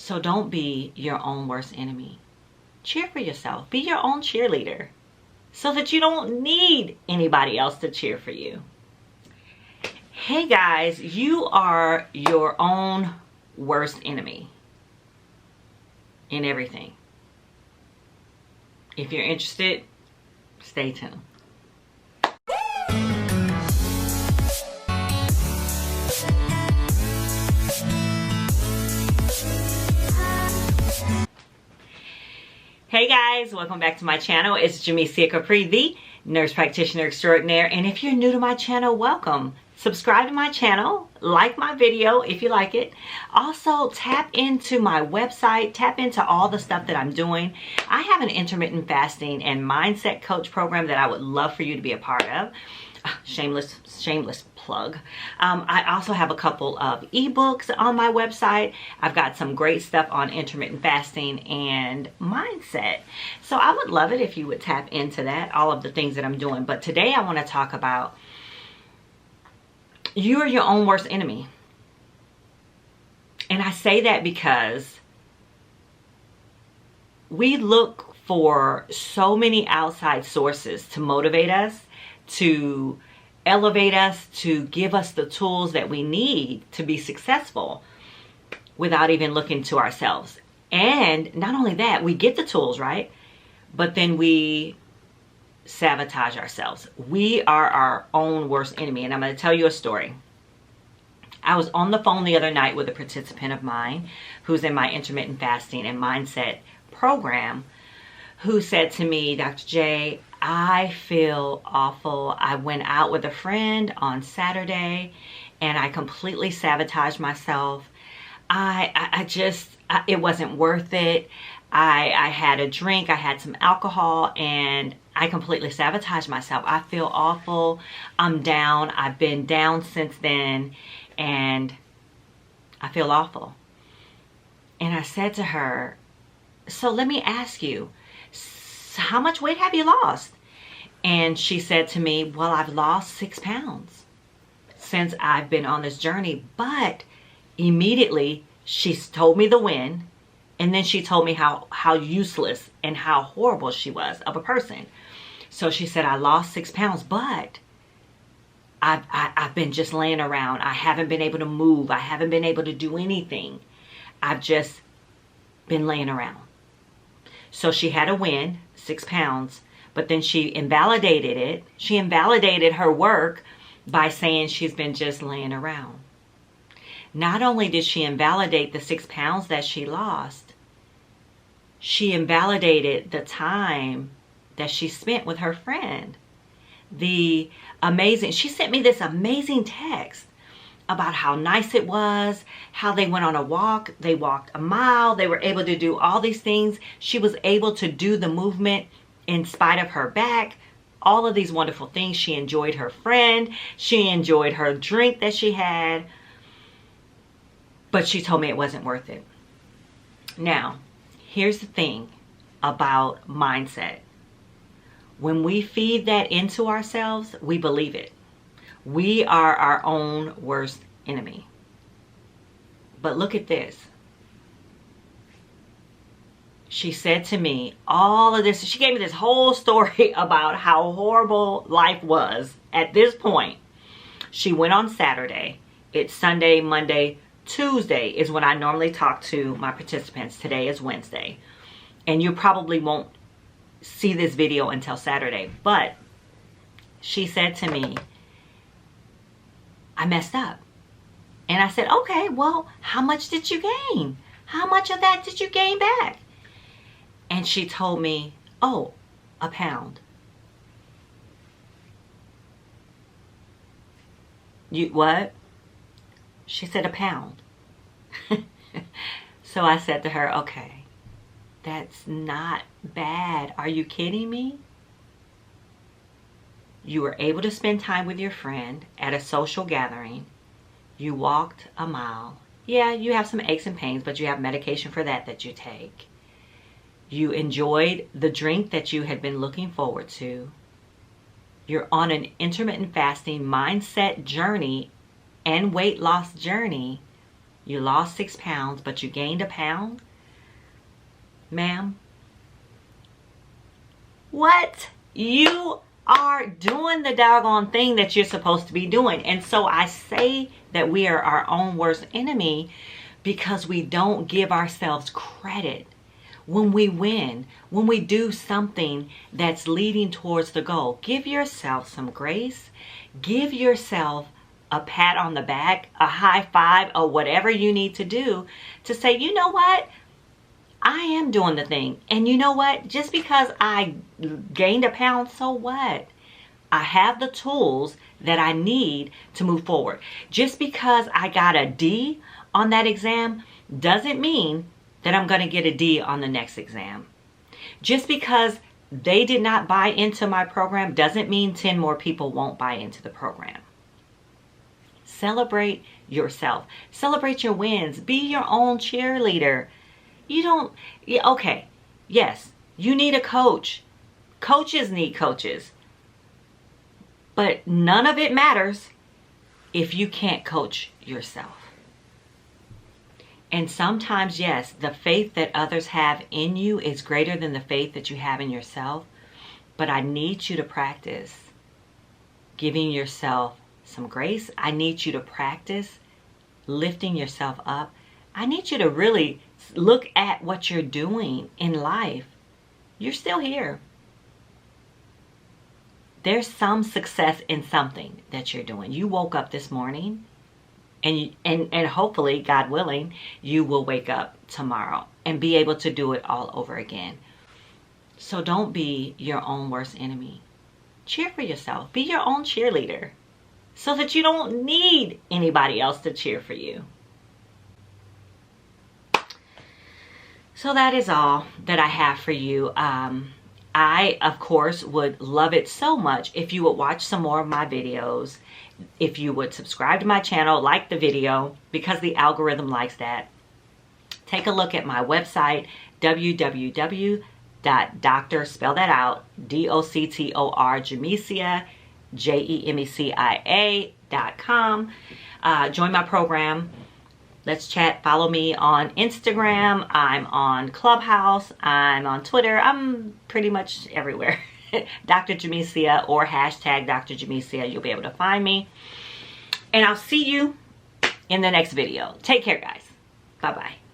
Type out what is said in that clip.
So don't be your own worst enemy. Cheer for yourself. Be your own cheerleader so that you don't need anybody else to cheer for you. Hey guys, you are your own worst enemy in everything. If you're interested, stay tuned. Hey guys, welcome back to my channel. It's Jemecia Capri, the Nurse Practitioner Extraordinaire. And if you're new to my channel, welcome. Subscribe to my channel, like my video if you like it. Also, tap into my website, tap into all the stuff that I'm doing. I have an intermittent fasting and mindset coach program that I would love for you to be a part of. Shameless plug. I also have a couple of ebooks on my website. I've got some great stuff on intermittent fasting and mindset. So I would love it if you would tap into that, all of the things that I'm doing. But today I want to talk about you are your own worst enemy. And I say that because we look for so many outside sources to motivate us, to elevate us, to give us the tools that we need to be successful without even looking to ourselves. And not only that, we get the tools, right? But then we sabotage ourselves. We are our own worst enemy. And I'm going to tell you a story. I was on the phone the other night with a participant of mine who's in my intermittent fasting and mindset program, who said to me, Dr. J, I feel awful. I went out with a friend on Saturday and I completely sabotaged myself. It wasn't worth it. I had a drink, I had some alcohol, and I completely sabotaged myself. I feel awful. I'm down. I've been down since then, and I feel awful. And I said to her, so let me ask you, how much weight have you lost? And she said to me, well, I've lost 6 pounds since I've been on this journey. But immediately she told me the win. And then she told me how useless and how horrible she was of a person. So she said, I lost 6 pounds, but I've been just laying around. I haven't been able to move. I haven't been able to do anything. I've just been laying around. So she had a win, 6 pounds, but then she invalidated it. She invalidated her work by saying she's been just laying around. Not only did she invalidate the 6 pounds that she lost, she invalidated the time that she spent with her friend. She sent me this amazing text about how nice it was, how they went on a walk, they walked a mile, they were able to do all these things. She was able to do the movement in spite of her back, all of these wonderful things. She enjoyed her friend, she enjoyed her drink that she had, but she told me it wasn't worth it. Now, here's the thing about mindset. When we feed that into ourselves, we believe it. We are our own worst enemy. But look at this. She said to me all of this. She gave me this whole story about how horrible life was at this point. She went on Saturday. It's Sunday, Monday, Tuesday is when I normally talk to my participants. Today is Wednesday. And you probably won't see this video until Saturday. But she said to me, I messed up. And I said, okay, well, how much did you gain? How much of that did you gain back? And she told me, oh, a pound. You what? She said a pound. So I said to her, okay, that's not bad. Are you kidding me? You were able to spend time with your friend at a social gathering. You walked a mile. Yeah, you have some aches and pains, but you have medication for that you take. You enjoyed the drink that you had been looking forward to. You're on an intermittent fasting mindset journey and weight loss journey. You lost 6 pounds, but you gained a pound? Ma'am, what? You are doing the doggone thing that you're supposed to be doing. And so I say that we are our own worst enemy because we don't give ourselves credit when we win, when we do something that's leading towards the goal. Give yourself some grace. Give yourself a pat on the back, a high five, or whatever you need to do to say, you know what? I am doing the thing. And you know what? Just because I gained a pound, so what? I have the tools that I need to move forward. Just because I got a D on that exam doesn't mean that I'm going to get a D on the next exam. Just because they did not buy into my program doesn't mean 10 more people won't buy into the program. Celebrate yourself. Celebrate your wins. Be your own cheerleader. You don't, okay, yes, you need a coach. Coaches need coaches. But none of it matters if you can't coach yourself. And sometimes, yes, the faith that others have in you is greater than the faith that you have in yourself. But I need you to practice giving yourself some grace. I need you to practice lifting yourself up. I need you to really look at what you're doing in life. You're still here. There's some success in something that you're doing. You woke up this morning, and hopefully, God willing, you will wake up tomorrow and be able to do it all over again. So don't be your own worst enemy. Cheer for yourself. Be your own cheerleader so that you don't need anybody else to cheer for you. So that is all that I have for you. I, of course, would love it so much if you would watch some more of my videos, if you would subscribe to my channel, like the video, because the algorithm likes that. Take a look at my website, www.doctor, spell that out, doctor, jemecia.com. Join my program. Let's chat. Follow me on Instagram. I'm on Clubhouse. I'm on Twitter. I'm pretty much everywhere. Dr. Jemecia or hashtag Dr. Jemecia. You'll be able to find me. And I'll see you in the next video. Take care, guys. Bye-bye.